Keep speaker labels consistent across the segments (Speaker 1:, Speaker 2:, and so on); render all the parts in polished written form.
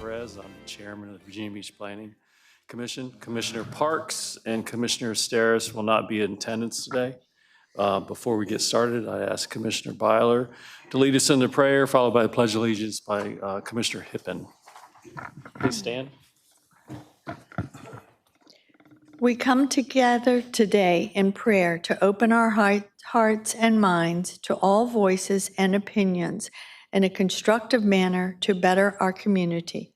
Speaker 1: Alvarez. I'm the chairman of the Virginia Beach Planning Commission. Commissioner Parks and Commissioner Steris will not be in attendance today. Before we get started, I ask Commissioner Byler to lead us in the prayer, followed by the Pledge of Allegiance by Commissioner Hippen. Please stand.
Speaker 2: We come together today in prayer to open our hearts and minds to all voices and opinions in a constructive manner to better our community.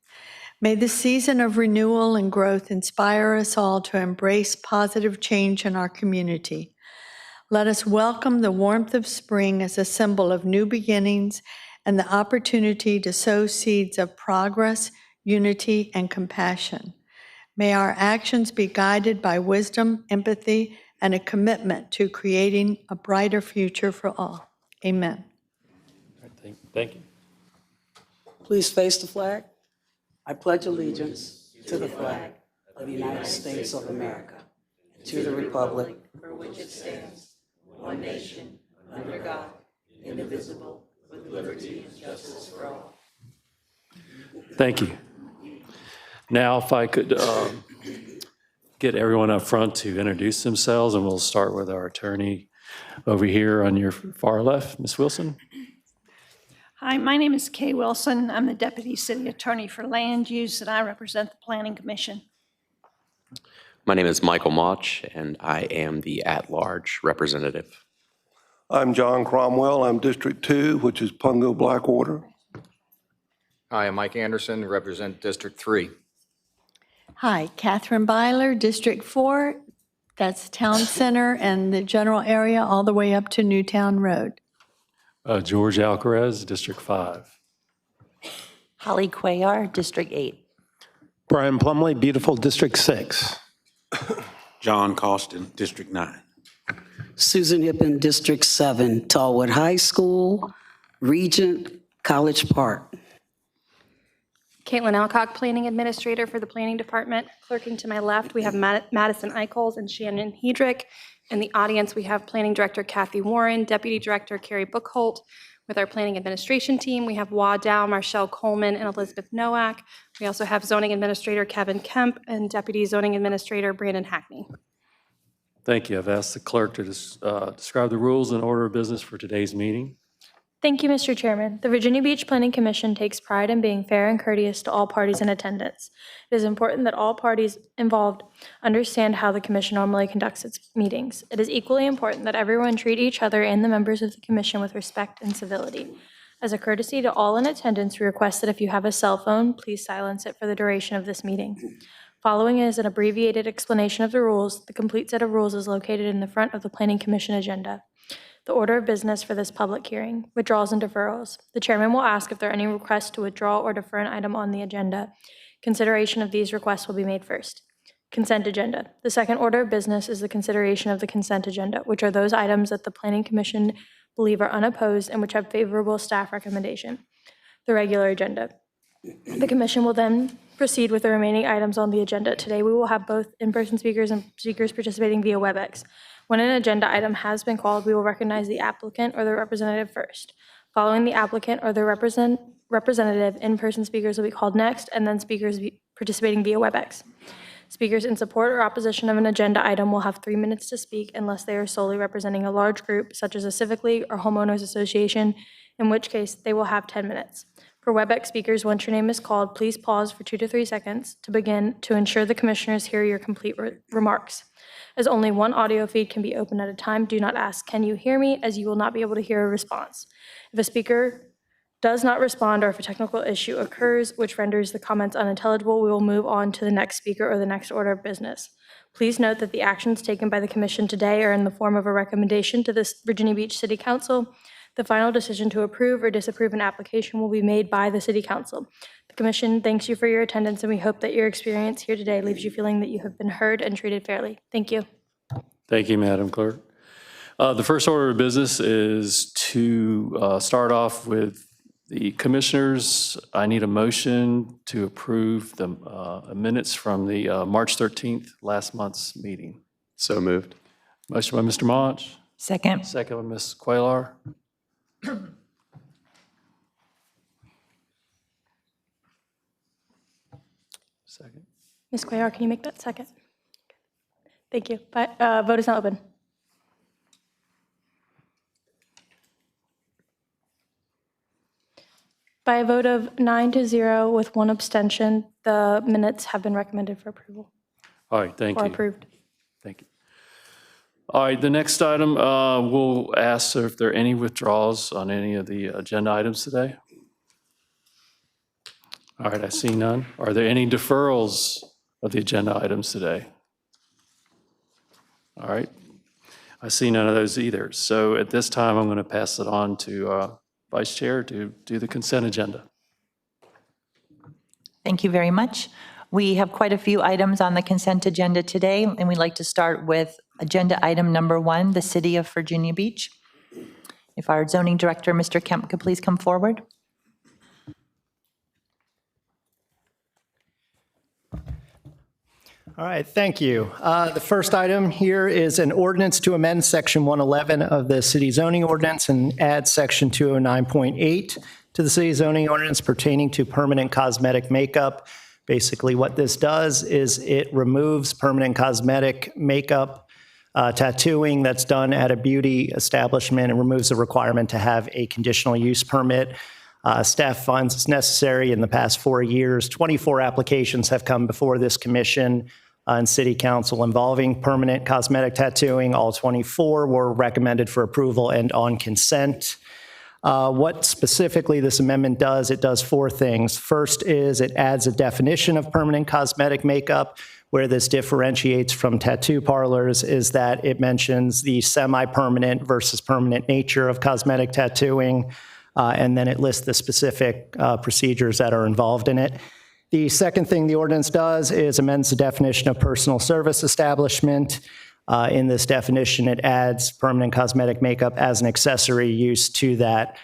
Speaker 2: May the season of renewal and growth inspire us all to embrace positive change in our community. Let us welcome the warmth of spring as a symbol of new beginnings and the opportunity to sow seeds of progress, unity, and compassion. May our actions be guided by wisdom, empathy, and a commitment to creating a brighter future for all. Amen.
Speaker 1: All right, thank you.
Speaker 3: Please face the flag. I pledge allegiance to the flag of the United States of America, and to the republic for which it stands, one nation, under God, indivisible, with liberty and justice for all.
Speaker 1: Thank you. Now, if I could get everyone up front to introduce themselves, and we'll start with our attorney over here on your far left, Ms. Wilson.
Speaker 4: Hi, my name is Kay Wilson. I'm the Deputy City Attorney for Land Use, and I represent the Planning Commission.
Speaker 5: My name is Michael Mauch, and I am the at-large representative.
Speaker 6: I'm John Cromwell. I'm District 2, which is Pungo Blackwater.
Speaker 7: Hi, I'm Mike Anderson, represent District 3.
Speaker 2: Hi, Catherine Byler, District 4. That's Town Center and the general area all the way up to Newtown Road.
Speaker 1: George Alcarez, District 5.
Speaker 8: Holly Cuellar, District 8.
Speaker 9: Brian Plumley, beautiful District 6.
Speaker 10: John Costin, District 9.
Speaker 3: Susan Hippen, District 7, Tallwood High School, Regent, College Park.
Speaker 11: Caitlin Alcock, Planning Administrator for the Planning Department. Clerking to my left, we have Madison Eichholz and Shannon Hedrick. In the audience, we have Planning Director Kathy Warren, Deputy Director Carrie Buchholt. With our Planning Administration team, we have Wah Dow, Marshall Coleman, and Elizabeth Nowak. We also have Zoning Administrator Kevin Kemp and Deputy Zoning Administrator Brandon Hackney.
Speaker 1: Thank you. I've asked the clerk to describe the rules and order of business for today's meeting.
Speaker 12: Thank you, Mr. Chairman. The Virginia Beach Planning Commission takes pride in being fair and courteous to all parties in attendance. It is important that all parties involved understand how the commission normally conducts its meetings. It is equally important that everyone treat each other and the members of the commission with respect and civility. As a courtesy to all in attendance, we request that if you have a cell phone, please silence it for the duration of this meeting. Following is an abbreviated explanation of the rules. The complete set of rules is located in the front of the Planning Commission agenda. The order of business for this public hearing: withdrawals and deferrals. The chairman will ask if there are any requests to withdraw or defer an item on the agenda. Consideration of these requests will be made first. Consent agenda. The second order of business is the consideration of the consent agenda, which are those items that the Planning Commission believe are unopposed and which have favorable staff recommendation. The regular agenda. The commission will then proceed with the remaining items on the agenda. Today we will have both in-person speakers and speakers participating via WebEx. When an agenda item has been called, we will recognize the applicant or the representative first. Following the applicant or the representative, in-person speakers will be called next, and then speakers participating via WebEx. Speakers in support or opposition of an agenda item will have 3 minutes to speak unless they are solely representing a large group, such as a civic league or homeowners association, in which case they will have 10 minutes. For WebEx speakers, once your name is called, please pause for 2 to 3 seconds to begin to ensure the commissioners hear your complete remarks. As only one audio feed can be opened at a time, do not ask, "Can you hear me?" as you will not be able to hear a response. If a speaker does not respond or if a technical issue occurs which renders the comments unintelligible, we will move on to the next speaker or the next order of business. Please note that the actions taken by the commission today are in the form of a recommendation to the Virginia Beach City Council. The final decision to approve or disapprove an application will be made by the City Council. The Commission thanks you for your attendance, and we hope that your experience here today leaves you feeling that you have been heard and treated fairly. Thank you.
Speaker 1: Thank you, Madam Clerk. The first order of business is to start off with the commissioners. I need a motion to approve the minutes from the March 13th, last month's meeting.
Speaker 5: So moved.
Speaker 1: Motion by Mr. Mauch.
Speaker 8: Second.
Speaker 1: Second by Ms. Cuellar.
Speaker 12: Ms. Cuellar, can you make that second? Thank you. Vote is now open. By a vote of 9-0 with one abstention, the minutes have been recommended for approval
Speaker 1: All right, thank
Speaker 12: or
Speaker 1: you.
Speaker 12: approved.
Speaker 1: Thank you. All right, the next item, we'll ask if there are any withdrawals on any of the agenda items today. All right, I see none. Are there any deferrals of the agenda items today? All right, I see none of those either. So at this time, I'm going to pass it on to Vice Chair to do the consent agenda.
Speaker 8: Thank you very much. We have quite a few items on the consent agenda today, and we'd like to start with agenda item number 1, the City of Virginia Beach. If our zoning director, Mr. Kemp, could please come forward.
Speaker 9: All right, thank you. The first item here is an ordinance to amend Section 111 of the city zoning ordinance and add Section 209.8 to the city zoning ordinance pertaining to permanent cosmetic makeup. Basically, what this does is it removes permanent cosmetic makeup tattooing that's done at a beauty establishment and removes the requirement to have a conditional use permit. Staff finds it's necessary. In the past 4 years, 24 applications have come before this commission and city council involving permanent cosmetic tattooing. All 24 were recommended for approval and on consent. What specifically this amendment does, it does 4 things. First is it adds a definition of permanent cosmetic makeup. Where this differentiates from tattoo parlors is that it mentions the semi-permanent versus permanent nature of cosmetic tattooing, and then it lists the specific procedures that are involved in it. The second thing the ordinance does is amends the definition of personal service establishment. In this definition, it adds permanent cosmetic makeup as an accessory use to that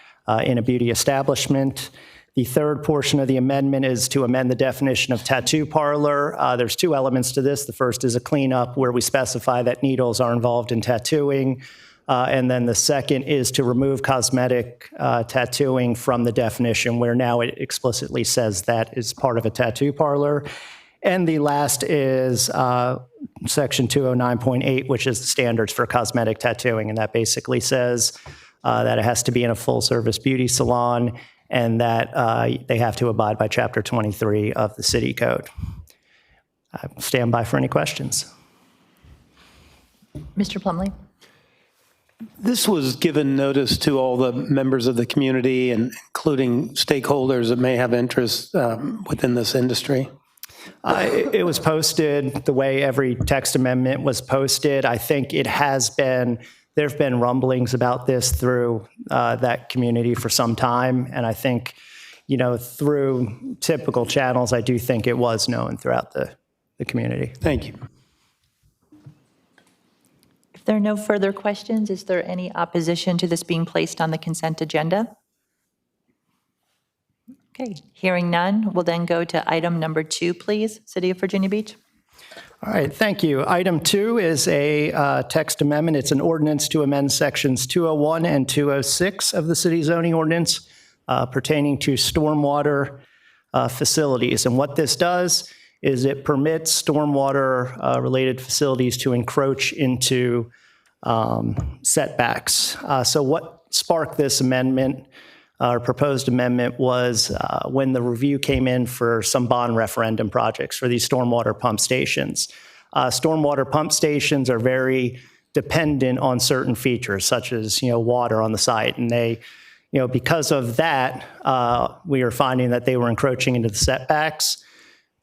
Speaker 9: in a beauty establishment. The third portion of the amendment is to amend the definition of tattoo parlor. There's 2 elements to this. The first is a cleanup where we specify that needles are involved in tattooing. And then the second is to remove cosmetic tattooing from the definition, where now it explicitly says that is part of a tattoo parlor. And the last is Section 209.8, which is the standards for cosmetic tattooing. And that basically says that it has to be in a full-service beauty salon and that they have to abide by Chapter 23 of the City Code. I stand by for any questions.
Speaker 8: Mr. Plumley?
Speaker 10: This was given notice to all the members of the community, and including stakeholders that may have interest within this industry.
Speaker 9: It was posted the way every text amendment was posted. I think it has been, there have been rumblings about this through that community for some time. And I think, you know, through typical channels, I do think it was known throughout the community.
Speaker 10: Thank you.
Speaker 8: If there are no further questions, is there any opposition to this being placed on the consent agenda? Okay, hearing none, we'll then go to item number 2, please. City of Virginia Beach.
Speaker 9: All right, thank you. Item 2 is a text amendment. It's an ordinance to amend sections 201 and 206 of the city zoning ordinance pertaining to stormwater facilities. And what this does is it permits stormwater related facilities to encroach into setbacks. So what sparked this amendment, or proposed amendment, was when the review came in for some bond referendum projects for these stormwater pump stations. Stormwater pump stations are very dependent on certain features, such as, water on the site. And they, because of that, we are finding that they were encroaching into the setbacks.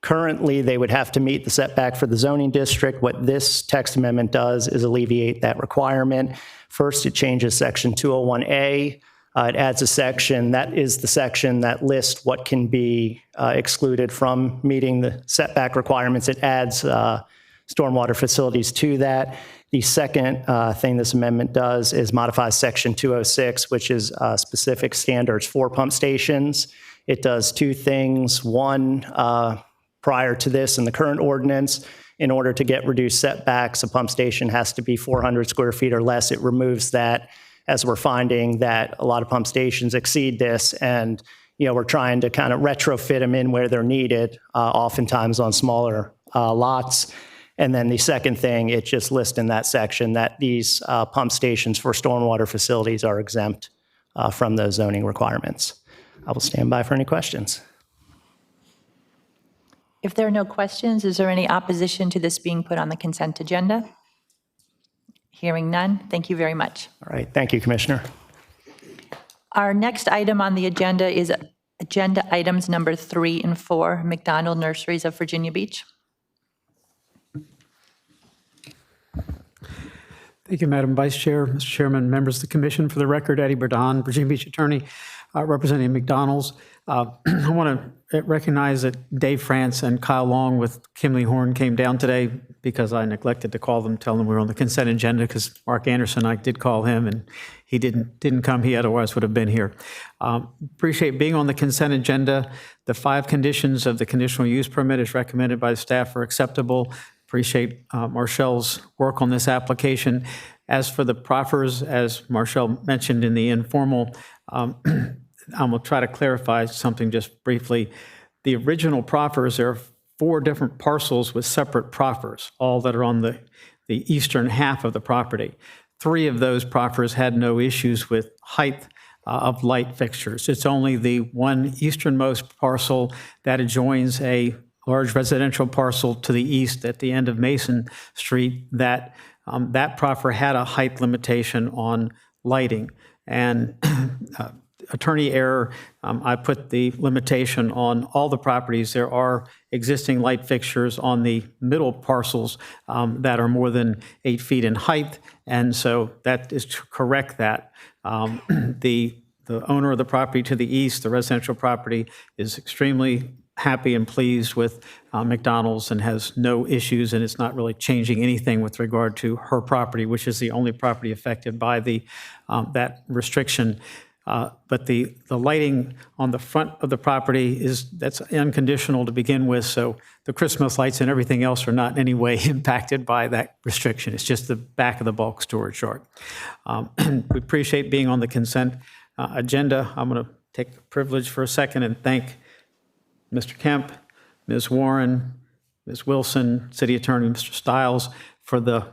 Speaker 9: Currently, they would have to meet the setback for the zoning district. What this text amendment does is alleviate that requirement. First, it changes section 201A. It adds a section, that is the section that lists what can be excluded from meeting the setback requirements. It adds stormwater facilities to that. The second thing this amendment does is modify section 206, which is specific standards for pump stations. It does 2 things. One, prior to this in the current ordinance, in order to get reduced setbacks, a pump station has to be 400 square feet or less. It removes that, as we're finding that a lot of pump stations exceed this, and we're trying to kind of retrofit them in where they're needed, oftentimes on smaller lots. And then the second thing, it just lists in that section that these pump stations for stormwater facilities are exempt from those zoning requirements. I will stand by for any questions.
Speaker 8: If there are no questions, is there any opposition to this being put on the consent agenda? Hearing none, thank you very much.
Speaker 9: All right, thank you, Commissioner.
Speaker 8: Our next item on the agenda is agenda items number 3 and 4, McDonald Nurseries of Virginia Beach.
Speaker 13: Thank you, Madam Vice Chair, Mr. Chairman, members of the commission. For the record, Eddie Burdon, Virginia Beach attorney, representing McDonald's. I want to recognize that Dave France and Kyle Long with Kimley Horn came down today because I neglected to call them, tell them we were on the consent agenda, because Mark Anderson, I did call him and he didn't come. He otherwise would have been here. Appreciate being on the consent agenda. The 5 conditions of the conditional use permit as recommended by the staff are acceptable. Appreciate Marshall's work on this application. As for the proffers, as Marshall mentioned in the informal, I'm going to try to clarify something just briefly. The original proffers, there are 4 different parcels with separate proffers, all that are on the eastern half of the property. 3 of those proffers had no issues with height of light fixtures. It's only the one easternmost parcel that adjoins a large residential parcel to the east at the end of Mason Street that that proffer had a height limitation on lighting. And attorney error, I put the limitation on all the properties. There are existing light fixtures on the middle parcels that are more than 8 feet in height. And so that is to correct that. The owner of the property to the east, the residential property, is extremely happy and pleased with McDonald's and has no issues, and it's not really changing anything with regard to her property, which is the only property affected by that restriction. But the lighting on the front of the property that's unconditional to begin with, so the Christmas lights and everything else are not in any way impacted by that restriction. It's just the back of the bulk storage yard. We appreciate being on the consent agenda. I'm going to take the privilege for a second and thank Mr. Kemp, Ms. Warren, Ms. Wilson, City Attorney Mr. Stiles for the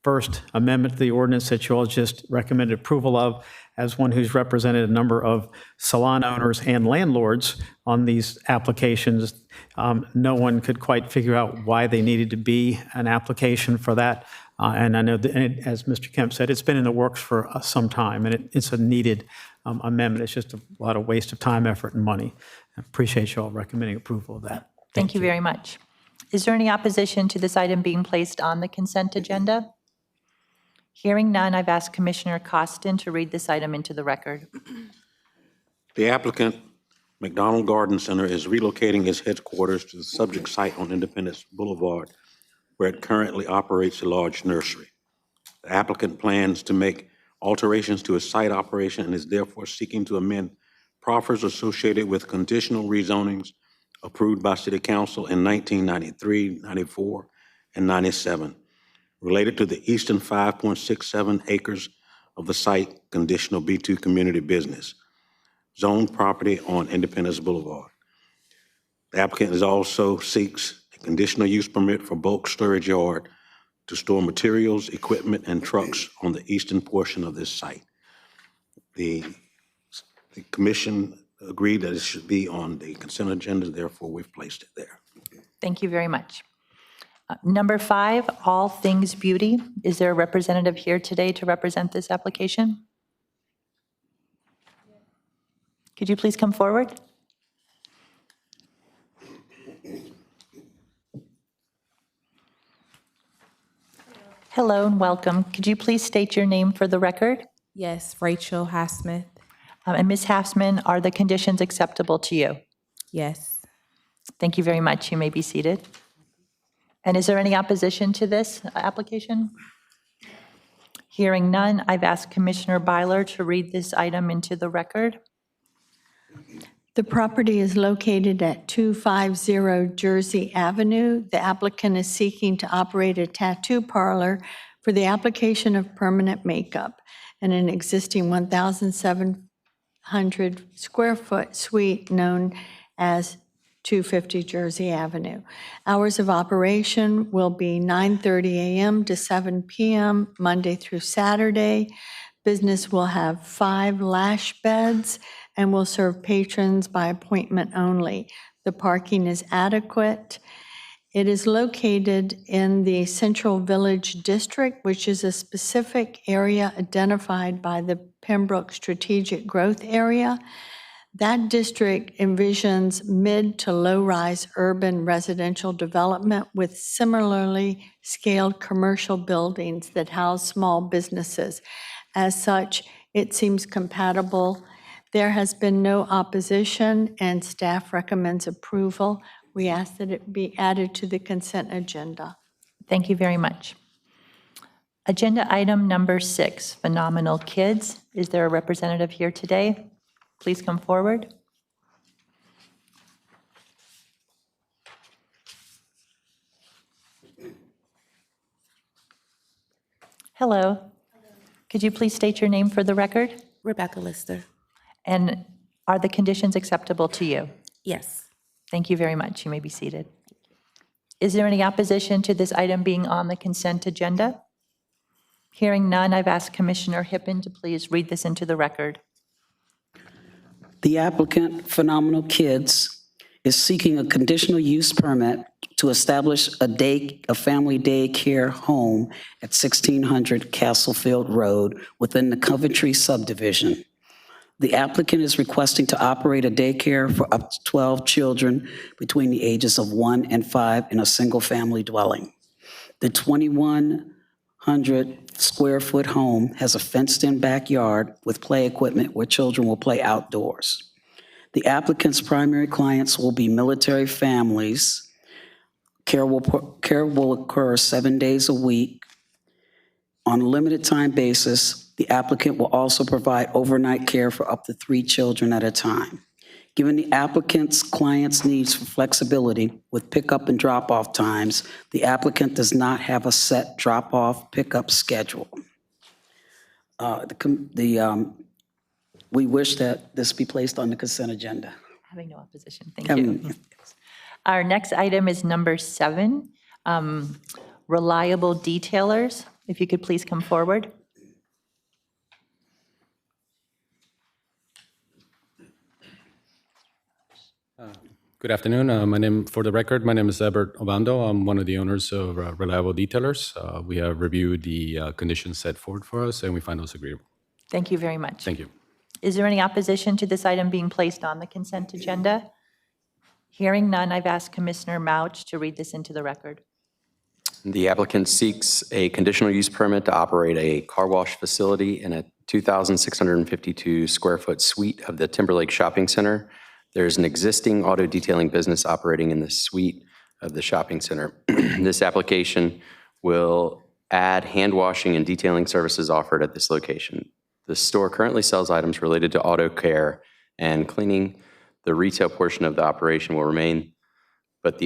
Speaker 13: first amendment to the ordinance that you all just recommended approval of. As one who's represented a number of salon owners and landlords on these applications, no one could quite figure out why they needed to be an application for that. And I know that, as Mr. Kemp said, it's been in the works for some time, and it's a needed amendment. It's just a lot of waste of time, effort, and money. I appreciate you all recommending approval of that.
Speaker 8: Thank you very much. Is there any opposition to this item being placed on the consent agenda? Hearing none, I've asked Commissioner Costin to read this item into the record.
Speaker 14: The applicant, McDonald Garden Center, is relocating its headquarters to the subject site on Independence Boulevard, where it currently operates a large nursery. The applicant plans to make alterations to its site operation and is therefore seeking to amend proffers associated with conditional rezonings approved by City Council in 1993, 94, and 97, related to the eastern 5.67 acres of the site conditional B2 community business, zoned property on Independence Boulevard. The applicant also seeks a conditional use permit for bulk storage yard to store materials, equipment, and trucks on the eastern portion of this site. The commission agreed that it should be on the consent agenda, therefore we've placed it there.
Speaker 8: Thank you very much. Number 5, All Things Beauty. Is there a representative here today to represent this application? Could you please come forward? Hello and welcome. Could you please state your name for the record?
Speaker 15: Yes, Rachel Highsmith.
Speaker 8: And Ms. Hafsman, are the conditions acceptable to you?
Speaker 15: Yes.
Speaker 8: Thank you very much. You may be seated. And is there any opposition to this application? Hearing none, I've asked Commissioner Byler to read this item into the record.
Speaker 2: The property is located at 250 Jersey Avenue. The applicant is seeking to operate a tattoo parlor for the application of permanent makeup in an existing 1,700 square foot suite known as 250 Jersey Avenue. Hours of operation will be 9:30 a.m. to 7 p.m., Monday through Saturday. Business will have 5 lash beds and will serve patrons by appointment only. The parking is adequate. It is located in the Central Village District, which is a specific area identified by the Pembroke Strategic Growth Area. That district envisions mid to low-rise urban residential development with similarly scaled commercial buildings that house small businesses. As such, it seems compatible. There has been no opposition, and staff recommends approval. We ask that it be added to the consent agenda.
Speaker 8: Thank you very much. Agenda item number 6, Phenomenal Kids. Is there a representative here today? Please come forward. Hello. Could you please state your name for the record?
Speaker 15: Rebecca Lister.
Speaker 8: And are the conditions acceptable to you?
Speaker 15: Yes.
Speaker 8: Thank you very much. You may be seated. Is there any opposition to this item being on the consent agenda? Hearing none, I've asked Commissioner Hippen to please read this into the record.
Speaker 3: The applicant, Phenomenal Kids, is seeking a conditional use permit to establish a family daycare home at 1600 Castlefield Road within the Coventry subdivision. The applicant is requesting to operate a daycare for up to 12 children between the ages of 1 and 5 in a single-family dwelling. The 2,100 square foot home has a fenced-in backyard with play equipment where children will play outdoors. The applicant's primary clients will be military families. Care will occur 7 days a week. On a limited time basis, the applicant will also provide overnight care for up to 3 children at a time. Given the applicant's client's needs for flexibility with pickup and drop-off times, the applicant does not have a set drop-off pickup schedule. We wish that this be placed on the consent agenda.
Speaker 8: Having no opposition. Thank you. Our next item is number 7, Reliable Detailers. If you could please come forward.
Speaker 16: Good afternoon. For the record, my name is Ebert Obando. I'm one of the owners of Reliable Detailers. We have reviewed the conditions set forward for us, and we find those agreeable.
Speaker 8: Thank you very much.
Speaker 16: Thank you.
Speaker 8: Is there any opposition to this item being placed on the consent agenda? Hearing none, I've asked Commissioner Mouch to read this into the record.
Speaker 5: The applicant seeks a conditional use permit to operate a car wash facility in a 2,652 square foot suite of the Timberlake Shopping Center. There's an existing auto detailing business operating in the suite of the shopping center. This application will add hand washing and detailing services offered at this location. The store currently sells items related to auto care and cleaning. The retail portion of the operation will remain, but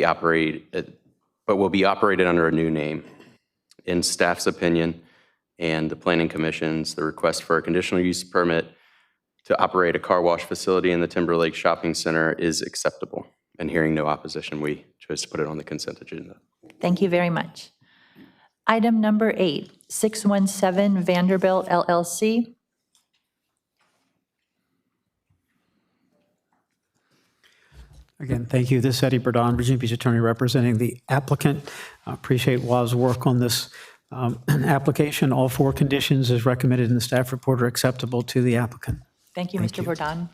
Speaker 5: will be operated under a new name. In staff's opinion and the Planning Commission's, the request for a conditional use permit to operate a car wash facility in the Timberlake Shopping Center is acceptable. And hearing no opposition, we chose to put it on the consent agenda.
Speaker 8: Thank you very much. Item number 8, 617 Vanderbilt LLC.
Speaker 13: Again, thank you. This is Eddie Burdon, Virginia Beach attorney representing the applicant. I appreciate WA's work on this application. All 4 conditions as recommended in the staff report are acceptable to the applicant.
Speaker 8: Thank you, Mr. Burdon.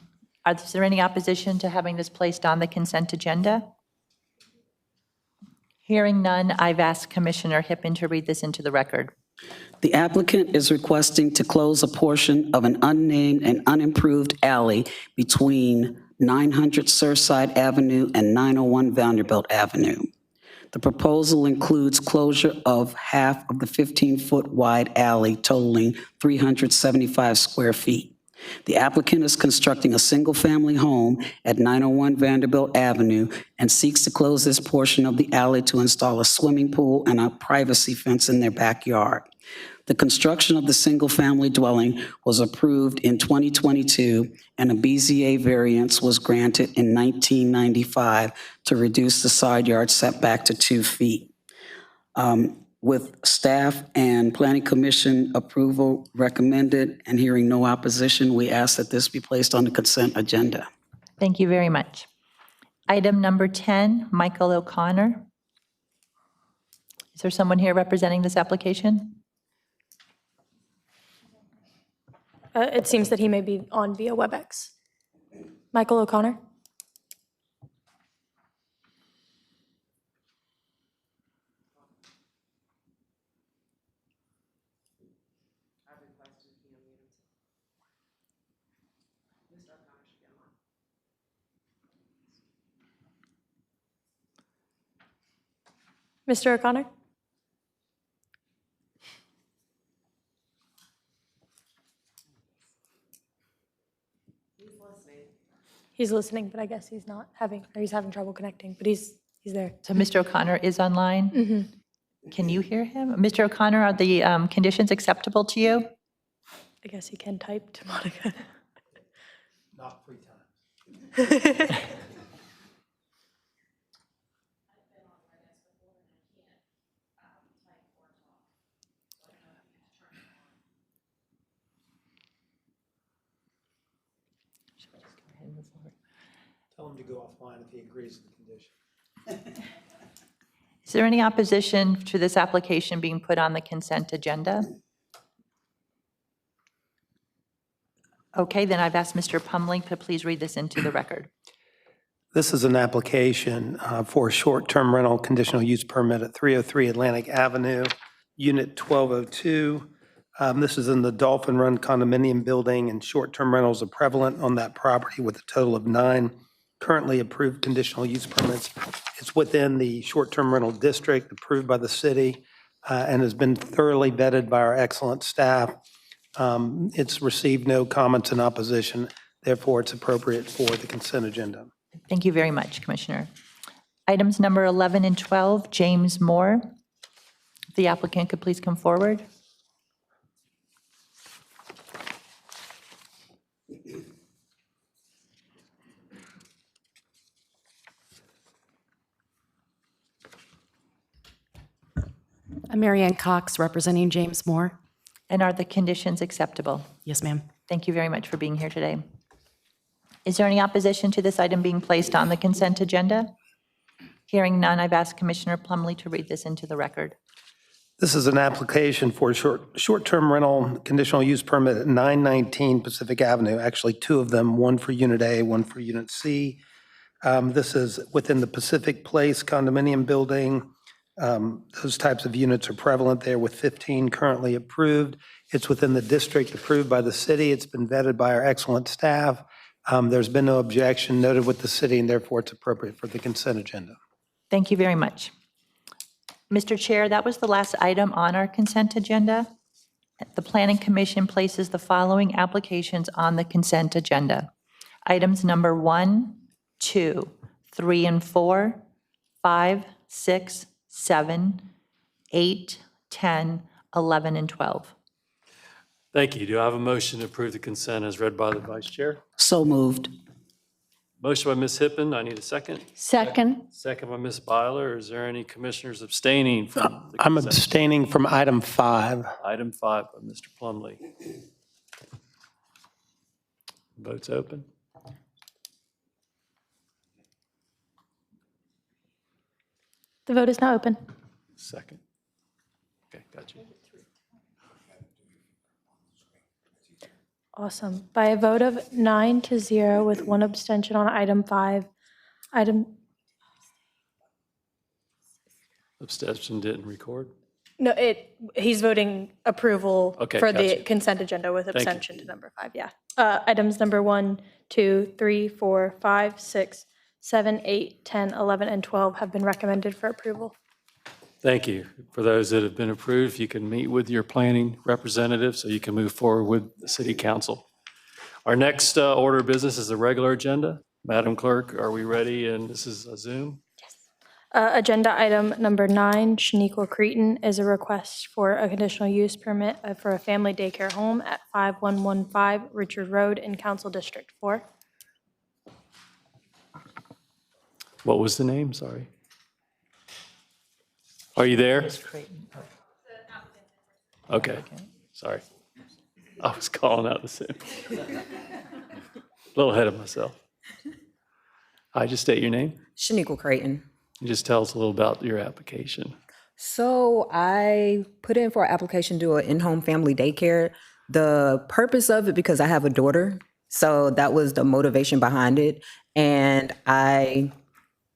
Speaker 8: Is there any opposition to having this placed on the consent agenda? Hearing none, I've asked Commissioner Hippen to read this into the record.
Speaker 3: The applicant is requesting to close a portion of an unnamed and unimproved alley between 900 Surfside Avenue and 901 Vanderbilt Avenue. The proposal includes closure of half of the 15-foot wide alley totaling 375 square feet. The applicant is constructing a single-family home at 901 Vanderbilt Avenue and seeks to close this portion of the alley to install a swimming pool and a privacy fence in their backyard. The construction of the single-family dwelling was approved in 2022, and a BZA variance was granted in 1995 to reduce the side yard setback to 2 feet. With staff and planning commission approval recommended and hearing no opposition, we ask that this be placed on the consent agenda.
Speaker 8: Thank you very much. Item number 10, Michael O'Connor. Is there someone here representing this application?
Speaker 12: It seems that he may be on via WebEx. Michael O'Connor? Mr. O'Connor? He's listening, but I guess he's not having, or he's having trouble connecting, but he's there.
Speaker 8: So Mr. O'Connor is online?
Speaker 12: Mm-hmm.
Speaker 8: Can you hear him? Mr. O'Connor, are the conditions acceptable to you?
Speaker 12: I guess he can type to Monica.
Speaker 9: Not 3 times. Tell him to go offline if he agrees with the condition.
Speaker 8: Is there any opposition to this application being put on the consent agenda? Okay, then I've asked Mr. Pumling to please read this into the record.
Speaker 10: This is an application for a short-term rental conditional use permit at 303 Atlantic Avenue, Unit 1202. This is in the Dolphin Run condominium building, and short-term rentals are prevalent on that property with a total of 9 currently approved conditional use permits. It's within the short-term rental district approved by the city and has been thoroughly vetted by our excellent staff. It's received no comments in opposition. Therefore, it's appropriate for the consent agenda.
Speaker 8: Thank you very much, Commissioner. Items number 11 and 12, James Moore. If the applicant could please come forward.
Speaker 17: I'm Marianne Cox, representing James Moore.
Speaker 8: And are the conditions acceptable?
Speaker 17: Yes, ma'am.
Speaker 8: Thank you very much for being here today. Is there any opposition to this item being placed on the consent agenda? Hearing none, I've asked Commissioner Plumlee to read this into the record.
Speaker 10: This is an application for a short-term rental conditional use permit at 919 Pacific Avenue, actually 2 of them, one for Unit A, one for Unit C. This is within the Pacific Place condominium building. Those types of units are prevalent there with 15 currently approved. It's within the district approved by the city. It's been vetted by our excellent staff. There's been no objection noted with the city, and therefore it's appropriate for the consent agenda.
Speaker 8: Thank you very much. Mr. Chair, that was the last item on our consent agenda. The Planning Commission places the following applications on the consent agenda. Items number 1, 2, 3, and 4, 5, 6, 7, 8, 10, 11, and 12.
Speaker 1: Thank you. Do I have a motion to approve the consent as read by the Vice Chair?
Speaker 3: So moved.
Speaker 1: Motion by Ms. Hippen. I need a second.
Speaker 2: Second.
Speaker 1: Second by Ms. Byler. Is there any commissioners abstaining from the
Speaker 10: I'm
Speaker 1: consent?
Speaker 10: abstaining from item 5.
Speaker 1: Item 5 by Mr. Plumlee. Votes open.
Speaker 12: The vote is now open.
Speaker 1: Second. Okay, got you.
Speaker 12: Awesome. By a vote of 9-0 with 1 abstention on item 5,
Speaker 1: Abstention didn't record.
Speaker 12: he's voting approval
Speaker 1: Okay,
Speaker 12: for the
Speaker 1: gotcha.
Speaker 12: consent agenda with
Speaker 1: Thank you.
Speaker 12: abstention to number 5, yeah. Items number 1, 2, 3, 4, 5, 6, 7, 8, 10, 11, and 12 have been recommended for approval.
Speaker 1: Thank you. For those that have been approved, you can meet with your planning representative so you can move forward with the city council. Our next order of business is the regular agenda. Madam Clerk, are we ready? And this is a Zoom.
Speaker 12: Agenda item number 9, Shaniqua Cretin, is a request for a conditional use permit for a family daycare home at 5115 Richard Road in Council District 4.
Speaker 1: What was the name? Sorry. Are you there? Okay, sorry. I was calling out the Zoom. A little ahead of myself. Hi, just state your name.
Speaker 18: Shaniqua Creighton.
Speaker 1: And just tell us a little about your application.
Speaker 18: So I put in for an application to do an in-home family daycare. The purpose of it, because I have a daughter, so that was the motivation behind it. And I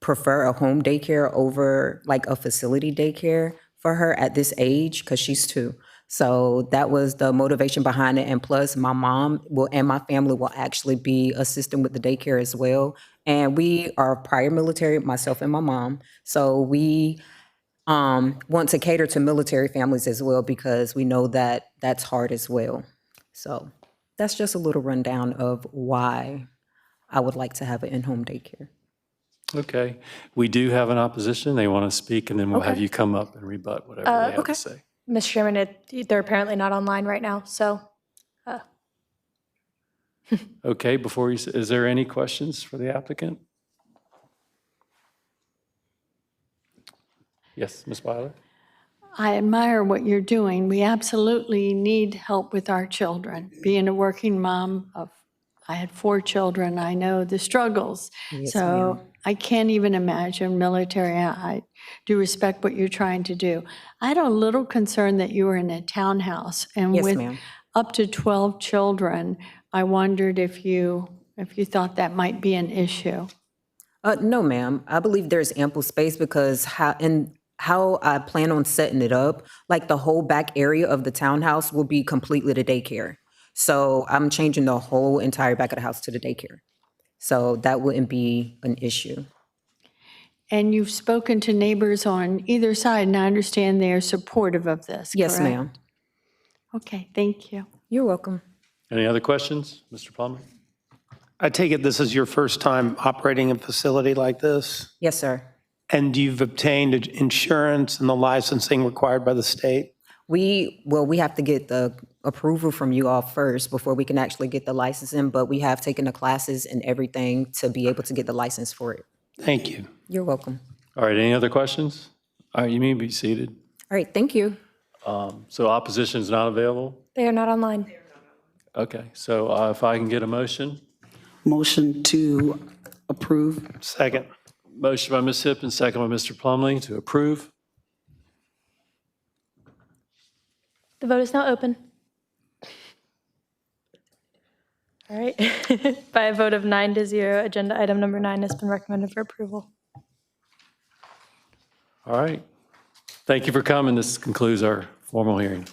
Speaker 18: prefer a home daycare over like a facility daycare for her at this age, because she's 2. So that was the motivation behind it. And plus, my mom will and my family will actually be assisting with the daycare as well. And we are prior military, myself and my mom. So we want to cater to military families as well, because we know that that's hard as well. So that's just a little rundown of why I would like to have an in-home daycare.
Speaker 1: Okay. We do have an opposition. They want to speak, and then we'll have you come up and rebut whatever they have to say.
Speaker 12: Mr. Chairman, they're apparently not online right now, so.
Speaker 1: Okay, before you, is there any questions for the applicant? Yes, Ms. Weiler?
Speaker 2: I admire what you're doing. We absolutely need help with our children. Being a working mom I had 4 children, I know the struggles.
Speaker 18: Yes,
Speaker 2: So
Speaker 18: ma'am.
Speaker 2: I can't even imagine military. I do respect what you're trying to do. I had a little concern that you were in a townhouse, and
Speaker 18: Yes,
Speaker 2: with
Speaker 18: ma'am.
Speaker 2: up to 12 children, I wondered if you thought that might be an issue.
Speaker 18: No, ma'am. I believe there's ample space, because how I plan on setting it up, like the whole back area of the townhouse will be completely the daycare. So I'm changing the whole entire back of the house to the daycare. So that wouldn't be an issue.
Speaker 2: And you've spoken to neighbors on either side, and I understand they are supportive of this,
Speaker 18: Yes,
Speaker 2: correct?
Speaker 18: ma'am.
Speaker 2: Okay, thank you.
Speaker 18: You're welcome.
Speaker 1: Any other questions, Mr. Plummer?
Speaker 10: I take it this is your first time operating a facility like this?
Speaker 18: Yes, sir.
Speaker 10: And you've obtained insurance and the licensing required by the state?
Speaker 18: We have to get the approval from you all first before we can actually get the licensing, but we have taken the classes and everything to be able to get the license for it.
Speaker 10: Thank you.
Speaker 18: You're welcome.
Speaker 1: All right, any other questions? All right, you may be seated.
Speaker 18: All right, thank you.
Speaker 1: So opposition is not available?
Speaker 12: They are not online.
Speaker 1: Okay, so if I can get a motion?
Speaker 3: Motion to approve.
Speaker 10: Second.
Speaker 1: Motion by Ms. Hipp and second by Mr. Plumley to approve.
Speaker 12: The vote is now open. All right. By a vote of 9-0, agenda item number 9 has been recommended for approval.
Speaker 1: All right. Thank you for coming. This concludes our formal hearing.